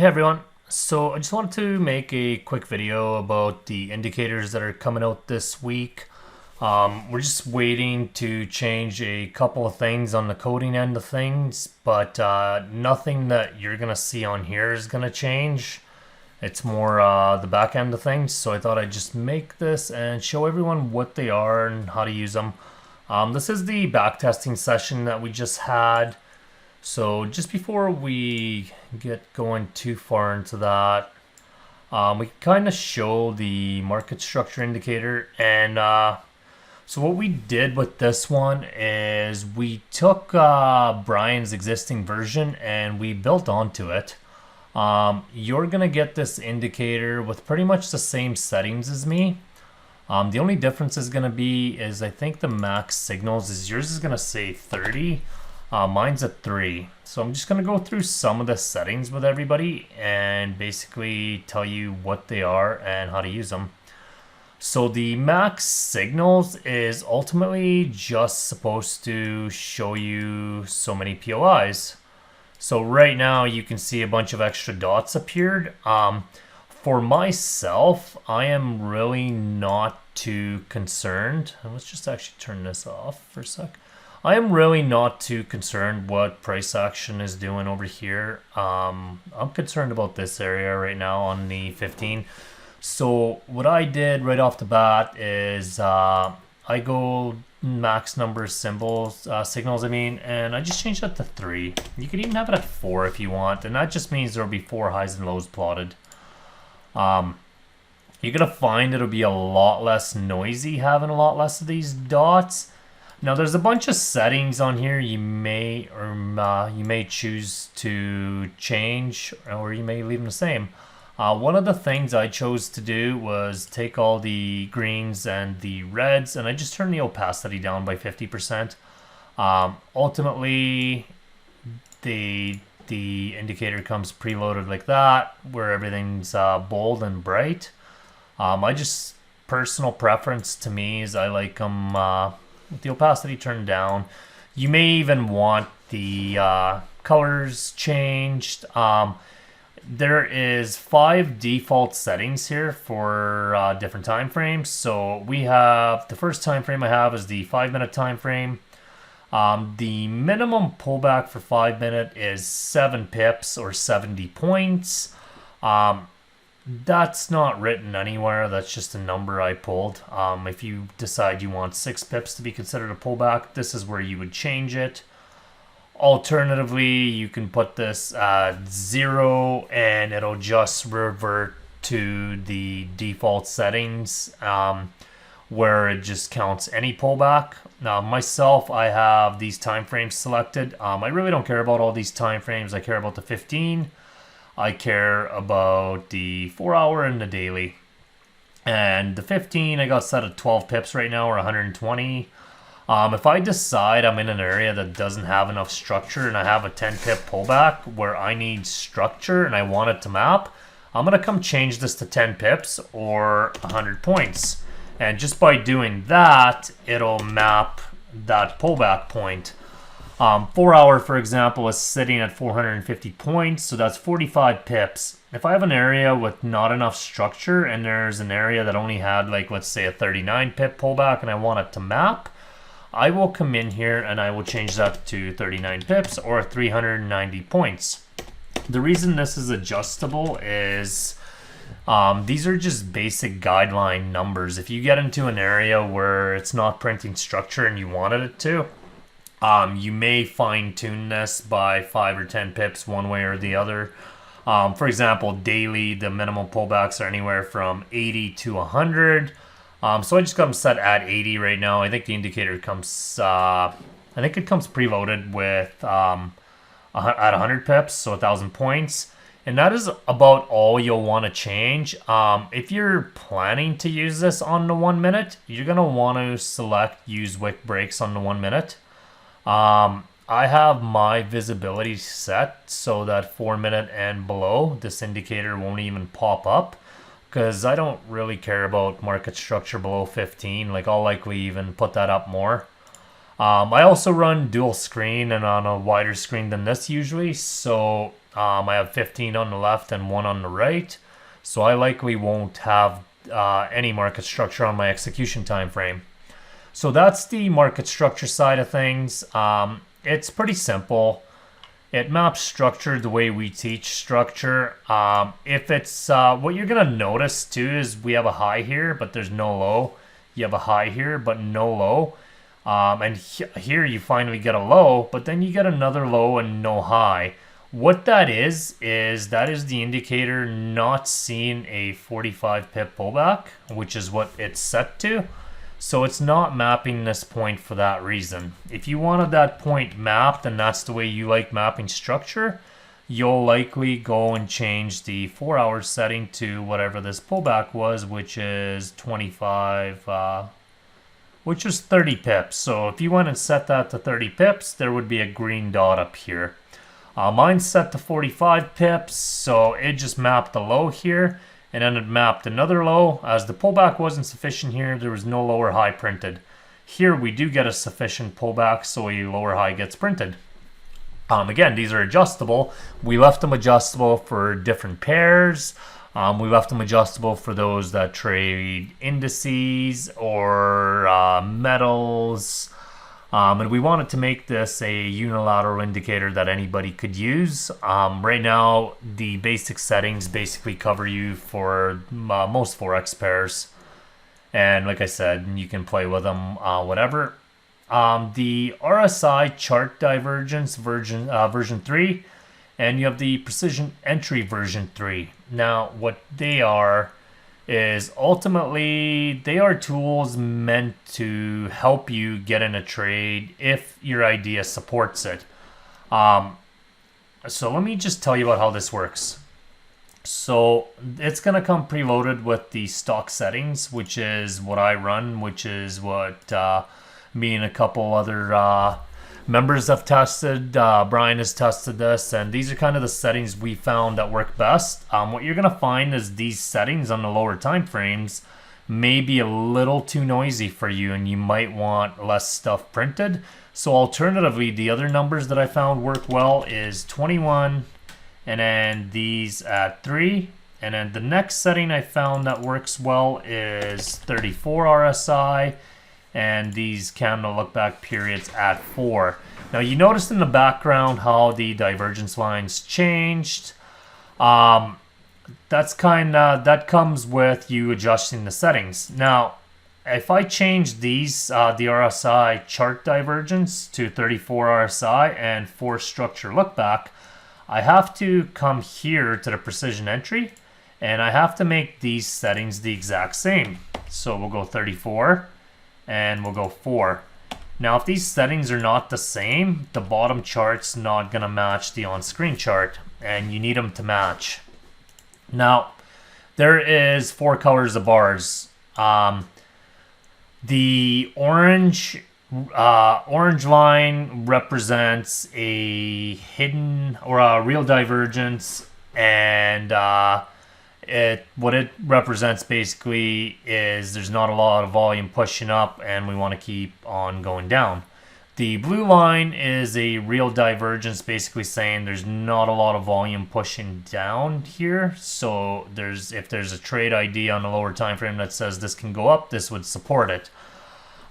Hey everyone, so I just wanted to make a quick video about the indicators that are coming out this week. We're just waiting to change a couple of things on the coding end of things, but nothing that you're going to see on here is going to change. It's more the back end of things, so I thought I'd just make this and show everyone what they are and how to use them. This is the backtesting session that we just had. So just before we get going too far into that, we kind of show the market structure indicator. And so what we did with this one is we took Brian's existing version and we built onto it. You're going to get this indicator with pretty much the same settings as me. The only difference is going to be is I think the max signals is yours is going to say 30. Mine's at 3. So I'm just going to go through some of the settings with everybody and basically tell you what they are and how to use them. So the max signals is ultimately just supposed to show you so many POIs. So right now you can see a bunch of extra dots appeared. For myself, I am really not too concerned. Let's just actually turn this off for a sec. I am really not too concerned what price action is doing over here. I'm concerned about this area right now on the 15. So what I did right off the bat is I go max number of signals, and I just changed that to 3. You could even have it at 4 if you want, and that just means there'll be 4 highs and lows plotted. You're gonna find it'll be a lot less noisy having a lot less of these dots. Now there's a bunch of settings on here you may choose to change, or you may leave them the same. One of the things I chose to do was take all the greens and the reds and I just turned the opacity down by 50%. Ultimately the indicator comes preloaded like that where everything's bold and bright. I just, personal preference to me is I like them with the opacity turned down. You may even want the colors changed. There is 5 default settings here for different time frames. So we have, the first time frame I have is the 5-minute time frame. The minimum pullback for 5 minute is 7 pips or 70 points. That's not written anywhere. That's just a number I pulled. If you decide you want 6 pips to be considered a pullback, this is where you would change it. Alternatively, you can put this at 0 and it'll just revert to the default settings where it just counts any pullback. Now, myself, I have these time frames selected. I really don't care about all these time frames. I care about the 15. I care about the 4-hour and the daily. And the 15, I got set at 12 pips right now, or 120. If I decide I'm in an area that doesn't have enough structure and I have a 10 pip pullback where I need structure and I want it to map, I'm going to come change this to 10 pips or 100 points. And just by doing that, it'll map that pullback point. 4-hour, for example, is sitting at 450 points, so that's 45 pips. If I have an area with not enough structure and there's an area that only had, like, let's say a 39 pip pullback and I want it to map, I will come in here and I will change that to 39 pips or 390 points. The reason this is adjustable is these are just basic guideline numbers. If you get into an area where it's not printing structure and you wanted it to, you may fine-tune this by 5 or 10 pips one way or the other. For example, daily, the minimum pullbacks are anywhere from 80 to 100. So I just got them set at 80 right now. I think the indicator comes, I think it comes preloaded with at 100 pips, so 1,000 points. And that is about all you'll want to change. If you're planning to use this on the 1 minute, you're going to want to select use wick breaks on the 1 minute. I have my visibility set so that 4 minute and below, this indicator won't even pop up because I don't really care about market structure below 15. Like, I'll likely even put that up more. I also run dual screen and on a wider screen than this usually, so I have 15 on the left and 1 on the right. So I likely won't have any market structure on my execution time frame. So that's the market structure side of things. It's pretty simple. It maps structure the way we teach structure. If it's what you're gonna notice too is we have a high here, but there's no low. You have a high here, but no low. And here you finally get a low, but then you get another low and no high. What that is that is the indicator not seeing a 45 pip pullback, which is what it's set to. So it's not mapping this point for that reason. If you wanted that point mapped and that's the way you like mapping structure, you'll likely go and change the 4-hour setting to whatever this pullback was, which is 25, which is 30 pips. So if you went and set that to 30 pips, there would be a green dot up here. Mine's set to 45 pips, so it just mapped the low here. And then it mapped another low. As the pullback wasn't sufficient here, there was no lower high printed. Here we do get a sufficient pullback, so a lower high gets printed. Again, these are adjustable. We left them adjustable for different pairs. We left them adjustable for those that trade indices or metals. And we wanted to make this a unilateral indicator that anybody could use. Right now, the basic settings basically cover you for most Forex pairs. And like I said, you can play with them, whatever. The RSI chart divergence version 3, and you have the precision entry version 3. Now, what they are is ultimately they are tools meant to help you get in a trade if your idea supports it. So let me just tell you about how this works. So it's going to come preloaded with the stock settings, which is what I run, which is what me and a couple other members have tested. Brian has tested this, and these are kind of the settings we found that work best. What you're going to find is these settings on the lower time frames may be a little too noisy for you, and you might want less stuff printed. So alternatively, the other numbers that I found work well is 21, and then these at 3. And then the next setting I found that works well is 34 RSI, and these candle look back periods at 4. Now you noticed in the background how the divergence lines changed. That comes with you adjusting the settings. Now if I change these the RSI chart divergence to 34 RSI and 4 structure look back, I have to come here to the precision entry and I have to make these settings the exact same. So we'll go 34 and we'll go 4. Now if these settings are not the same, the bottom chart's not going to match the on-screen chart, and you need them to match. Now there is 4 colors of bars. The orange line represents a hidden or a real divergence, and what it represents basically is there's not a lot of volume pushing up and we want to keep on going down. The blue line is a real divergence, basically saying there's not a lot of volume pushing down here. So if there's a trade ID on the lower time frame that says this can go up, this would support it.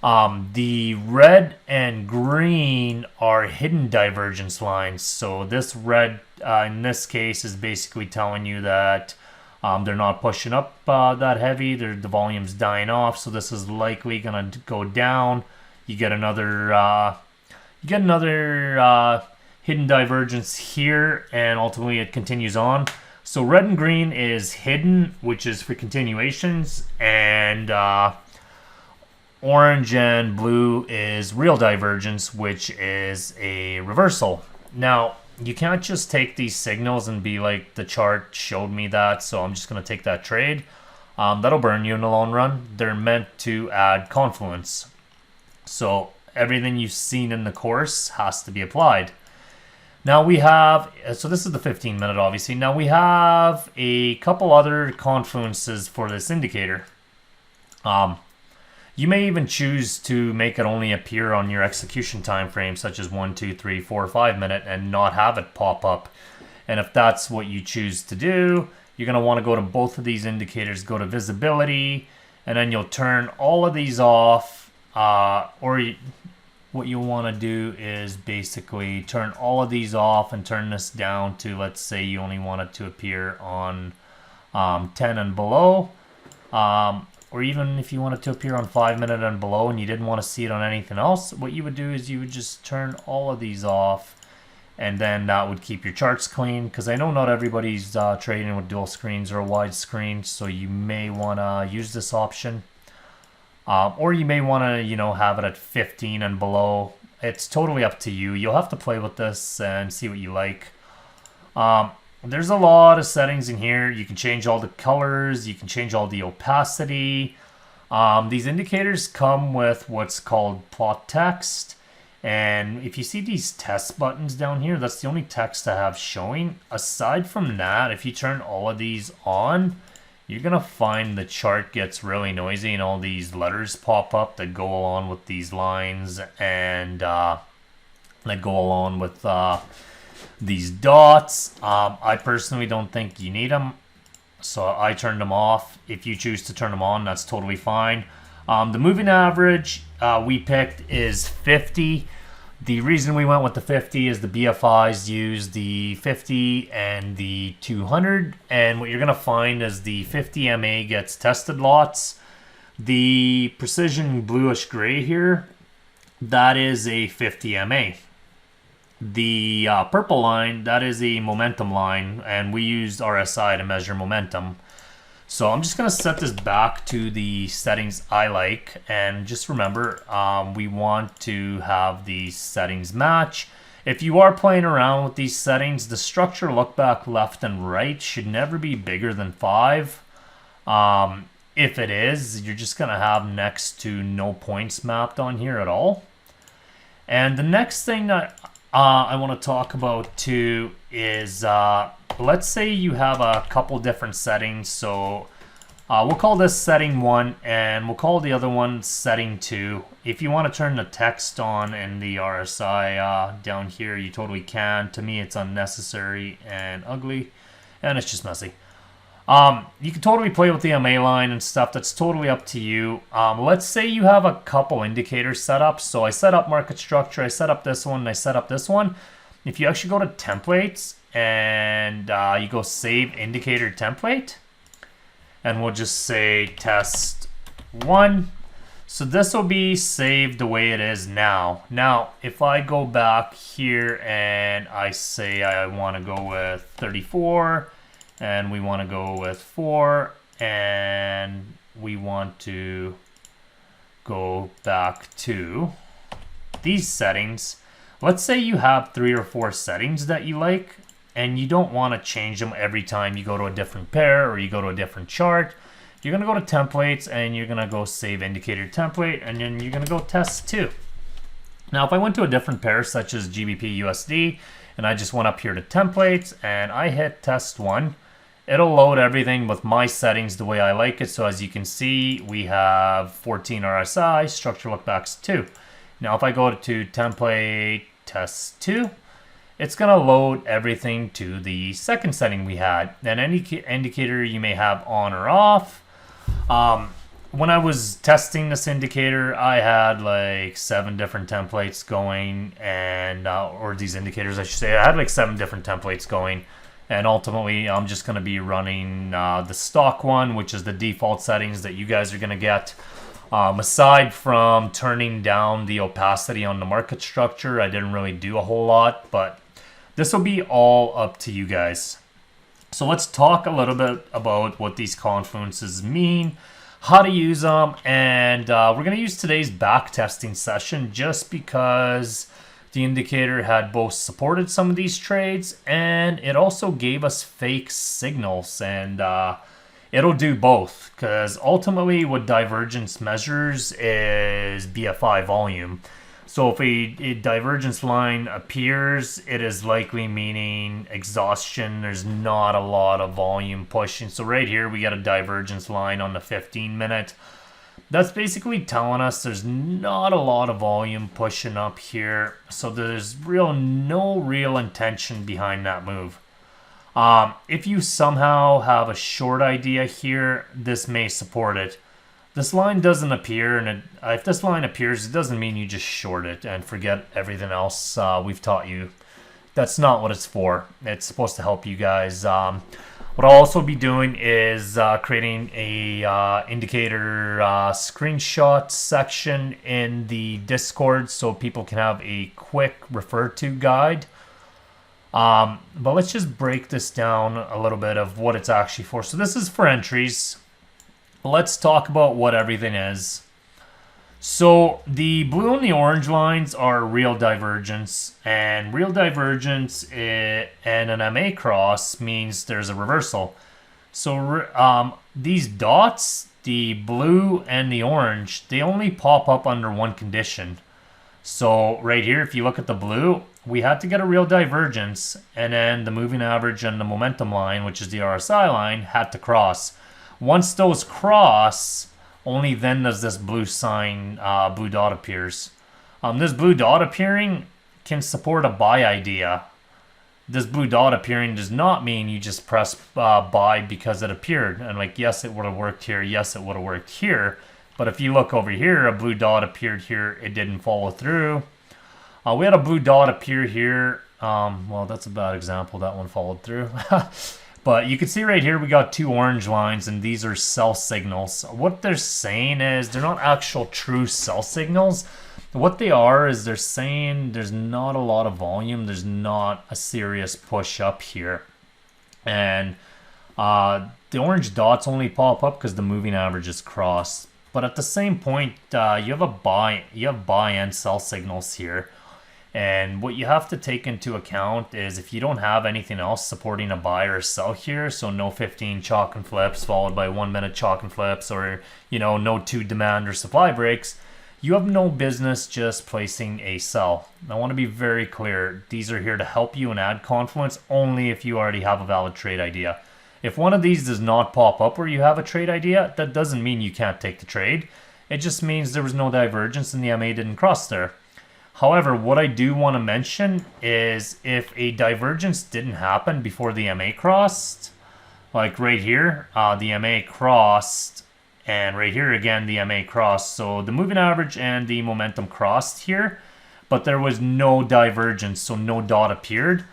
The red and green are hidden divergence lines. So this red in this case is basically telling you that they're not pushing up that heavy. The volume's dying off, so this is likely going to go down. You get another hidden divergence here, and ultimately it continues on. So red and green is hidden, which is for continuations, and orange and blue is real divergence, which is a reversal. Now you can't just take these signals and be like, the chart showed me that, so I'm just going to take that trade. That'll burn you in the long run. They're meant to add confluence. So everything you've seen in the course has to be applied. Now we have, so this is the 15-minute obviously. Now we have a couple other confluences for this indicator. You may even choose to make it only appear on your execution time frame, such as 1, 2, 3, 4, 5 minute, and not have it pop up. And if that's what you choose to do, you're going to want to go to both of these indicators, go to visibility, and then you'll turn all of these off. What you'll want to do is basically turn all of these off and turn this down to, let's say you only want it to appear on 10 and below. Or even if you want it to appear on 5 minute and below and you didn't want to see it on anything else, what you would do is you would just turn all of these off, and then that would keep your charts clean, because I know not everybody's trading with dual screens or a wide screen, so you may want to use this option. Or you may want to, have it at 15 and below. It's totally up to you. You'll have to play with this and see what you like. There's a lot of settings in here. You can change all the colors. You can change all the opacity. These indicators come with what's called plot text. And if you see these test buttons down here, that's the only text I have showing. Aside from that, if you turn all of these on, you're going to find the chart gets really noisy and all these letters pop up that go along with these lines and that go along with these dots. I personally don't think you need them, so I turned them off. If you choose to turn them on, that's totally fine. The moving average we picked is 50. The reason we went with the 50 is the BFIs use the 50 and the 200. And what you're going to find is the 50 MA gets tested lots. The precision bluish gray here, that is a 50 MA. The purple line, that is a momentum line. And we used RSI to measure momentum. So I'm just going to set this back to the settings I like, and just remember we want to have these settings match. If you are playing around with these settings, the structure look back left and right should never be bigger than 5. If it is, you're just going to have next to no points mapped on here at all. And the next thing that I want to talk about too is let's say you have a couple different settings. So we'll call this setting 1 and we'll call the other one setting 2. If you want to turn the text on and the RSI down here, you totally can. To me, it's unnecessary and ugly, and it's just messy. You can totally play with the MA line and stuff. That's totally up to you. Let's say you have a couple indicators set up. So I set up market structure, I set up this one, and I set up this one. If you actually go to templates and you go save indicator template, and we'll just say test 1. So this will be saved the way it is now. Now, if I go back here and I say I want to go with 34, and we want to go with 4, and we want to go back to these settings. Let's say you have 3 or 4 settings that you like, and you don't want to change them every time you go to a different pair or you go to a different chart. You're going to go to templates and you're going to go save indicator template, and then you're going to go test 2. Now, if I went to a different pair such as GBP USD and I just went up here to templates and I hit test 1, it'll load everything with my settings the way I like it. So as you can see, we have 14 RSI, structure lookbacks 2. Now if I go to template test 2, it's going to load everything to the second setting we had. Then any indicator you may have on or off. When I was testing this indicator, I had like 7 different templates going, and or these indicators I should say. I had like 7 different templates going. And ultimately, I'm just going to be running the stock one, which is the default settings that you guys are going to get. Aside from turning down the opacity on the market structure, I didn't really do a whole lot, but this will be all up to you guys. So let's talk a little bit about what these confluences mean, how to use them, and we're going to use today's back testing session just because the indicator had both supported some of these trades and it also gave us fake signals, and it'll do both because ultimately what divergence measures is BFI volume. So if a divergence line appears, it is likely meaning exhaustion. There's not a lot of volume pushing. So right here we got a divergence line on the 15 minute. That's basically telling us there's not a lot of volume pushing up here. So there's no real intention behind that move. If you somehow have a short idea here, this may support it. This line doesn't appear, and if this line appears, it doesn't mean you just short it and forget everything else we've taught you. That's not what it's for. It's supposed to help you guys. What I'll also be doing is creating a indicator screenshot section in the Discord so people can have a quick refer to guide. But let's just break this down a little bit of what it's actually for. So this is for entries. Let's talk about what everything is. So the blue and the orange lines are real divergence, and real divergence and an MA cross means there's a reversal. So these dots, the blue and the orange, they only pop up under one condition. So right here, if you look at the blue, we had to get a real divergence, and then the moving average and the momentum line, which is the RSI line, had to cross. Once those cross, only then does this blue sign, blue dot appears. This blue dot appearing can support a buy idea. This blue dot appearing does not mean you just press buy because it appeared. And like, yes, it would have worked here. Yes, it would have worked here. But if you look over here, a blue dot appeared here. It didn't follow through. We had a blue dot appear here. Well, that's a bad example. That one followed through. But you can see right here we got two orange lines, and these are sell signals. What they're saying is they're not actual true sell signals. What they are is they're saying there's not a lot of volume. There's not a serious push up here. And the orange dots only pop up because the moving average is crossed. But at the same point, you have buy and sell signals here. And what you have to take into account is if you don't have anything else supporting a buy or sell here, so no 15 chalk and flips followed by 1 minute chalk and flips, or no 2 demand or supply breaks, you have no business just placing a sell. I want to be very clear. These are here to help you and add confluence only if you already have a valid trade idea. If one of these does not pop up where you have a trade idea, that doesn't mean you can't take the trade. It just means there was no divergence and the MA didn't cross there. However, what I do want to mention is if a divergence didn't happen before the MA crossed, like right here, the MA crossed, and right here again, the MA crossed. So the moving average and the momentum crossed here, but there was no divergence, so no dot appeared.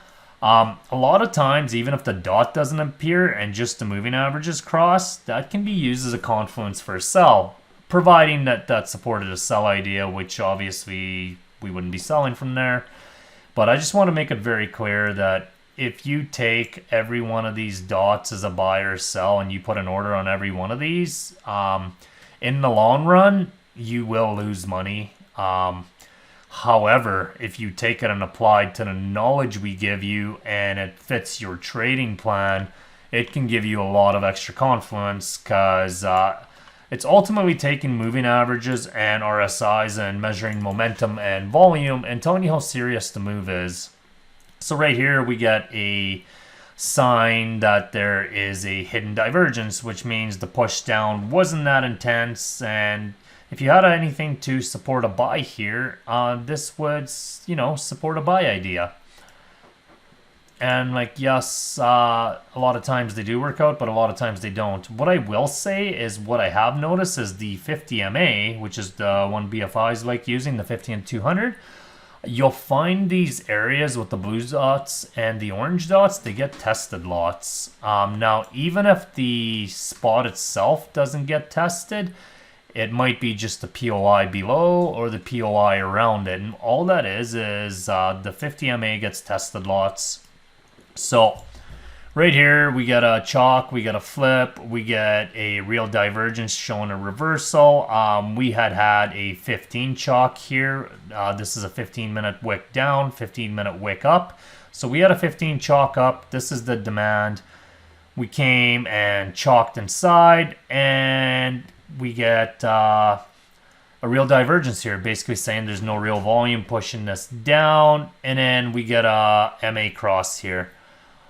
A lot of times, even if the dot doesn't appear and just the moving average is crossed, that can be used as a confluence for a sell, providing that supported a sell idea, which obviously we wouldn't be selling from there. But I just want to make it very clear that if you take every one of these dots as a buy or sell and you put an order on every one of these, in the long run, you will lose money. However, if you take it and apply it to the knowledge we give you and it fits your trading plan, it can give you a lot of extra confluence because it's ultimately taking moving averages and RSIs and measuring momentum and volume and telling you how serious the move is. So right here we get a sign that there is a hidden divergence, which means the push down wasn't that intense, and if you had anything to support a buy here, this would, support a buy idea. And yes, a lot of times they do work out, but a lot of times they don't. What I will say is what I have noticed is the 50 MA, which is the one BFIs like using, the 50 and 200. You'll find these areas with the blue dots and the orange dots, they get tested lots. Now, even if the spot itself doesn't get tested, it might be just the POI below or the POI around it. And all that is the 50 MA gets tested lots. So right here, we get a chalk, we get a flip, we get a real divergence showing a reversal. We had a 15 chalk here. This is a 15-minute wick down, 15-minute wick up. So we had a 15 chalk up. This is the demand. We came and chalked inside, and we get a real divergence here, basically saying there's no real volume pushing this down, and then we get a MA cross here.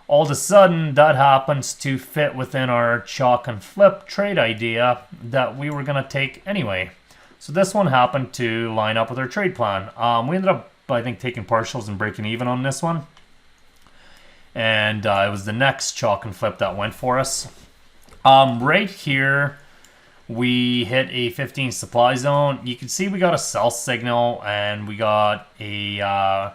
All of a sudden, that happens to fit within our chalk and flip trade idea that we were going to take anyway. So this one happened to line up with our trade plan. We ended up, I think, taking partials and breaking even on this one. and it was the next chalk and flip that went for us. Right here, we hit a 15 supply zone. You can see we got a sell signal, and we got a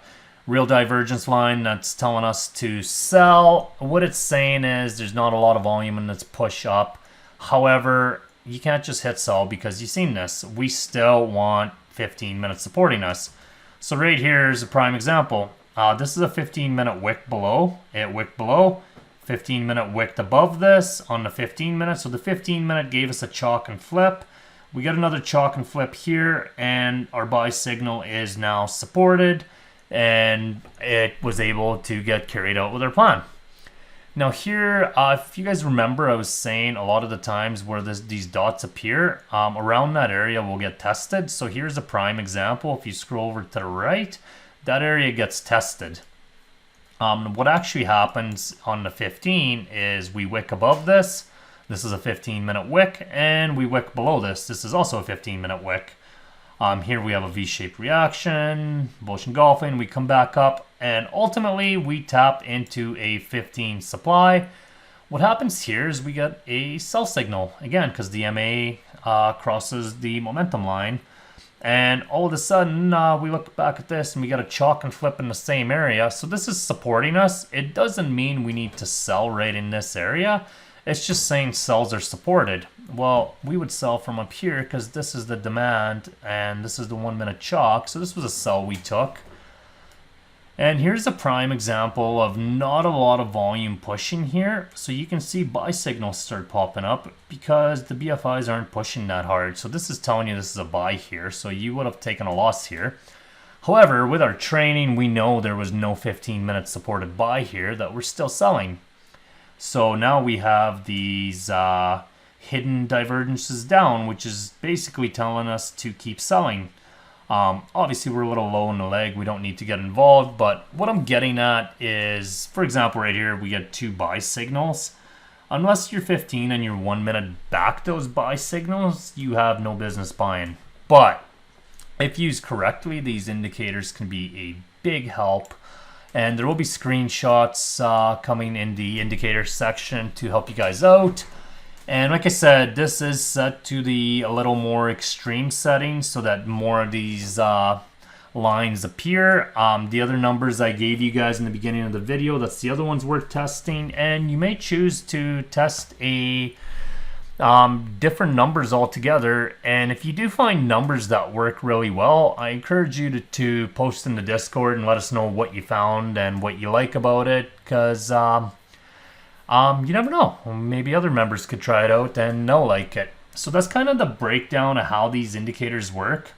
real divergence line that's telling us to sell. What it's saying is there's not a lot of volume in this push up. However, you can't just hit sell because you've seen this. We still want 15 minutes supporting us. So right here is a prime example. This is a 15-minute wick below. It wicked below. 15-minute wick above this on the 15 minutes. So the 15-minute gave us a chalk and flip. We got another chalk and flip here, and our buy signal is now supported, and it was able to get carried out with our plan. Now here, if you guys remember, I was saying a lot of the times where these dots appear, around that area will get tested. So here's a prime example. If you scroll over to the right, that area gets tested. What actually happens on the 15 is we wick above this. This is a 15-minute wick, and we wick below this. This is also a 15-minute wick. Here we have a V-shaped reaction, bullish engulfing. We come back up, and ultimately we tap into a 15 supply. What happens here is we get a sell signal again because the MA crosses the momentum line. And all of a sudden, we look back at this and we got a chalk and flip in the same area. So this is supporting us. It doesn't mean we need to sell right in this area. It's just saying sells are supported. Well, we would sell from up here because this is the demand and this is the 1 minute chalk. So this was a sell we took. And here's a prime example of not a lot of volume pushing here. So you can see buy signals start popping up because the BFIs aren't pushing that hard. So this is telling you this is a buy here. So you would have taken a loss here. However, with our training, we know there was no 15-minute supported buy here that we're still selling. So now we have these hidden divergences down, which is basically telling us to keep selling. Obviously, we're a little low in the leg. We don't need to get involved. But what I'm getting at is, for example, right here, we get 2 buy signals. Unless you're 15 and you're 1 minute back those buy signals, you have no business buying. But if used correctly, these indicators can be a big help. And there will be screenshots coming in the indicator section to help you guys out. And like I said, this is set to a little more extreme settings so that more of these lines appear. The other numbers I gave you guys in the beginning of the video, that's the other ones worth testing. And you may choose to test a different numbers altogether. And if you do find numbers that work really well, I encourage you to post in the Discord and let us know what you found and what you like about it, because you never know. Maybe other members could try it out and they'll like it. So that's kind of the breakdown of how these indicators work.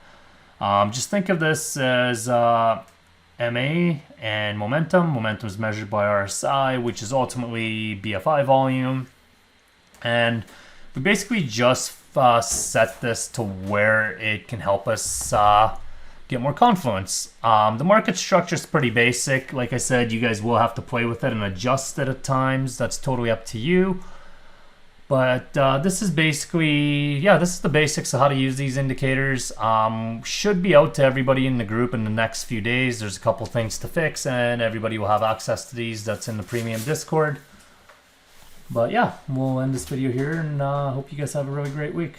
Just think of this as MA and momentum. Momentum is measured by RSI, which is ultimately BFI volume. And we basically just set this to where it can help us get more confluence. The market structure is pretty basic. Like I said, you guys will have to play with it and adjust it at times. That's totally up to you. But this is basically, this is the basics of how to use these indicators. Should be out to everybody in the group in the next few days. There's a couple things to fix and everybody will have access to these. That's in the premium Discord. But yeah, we'll end this video here and hope you guys have a really great week.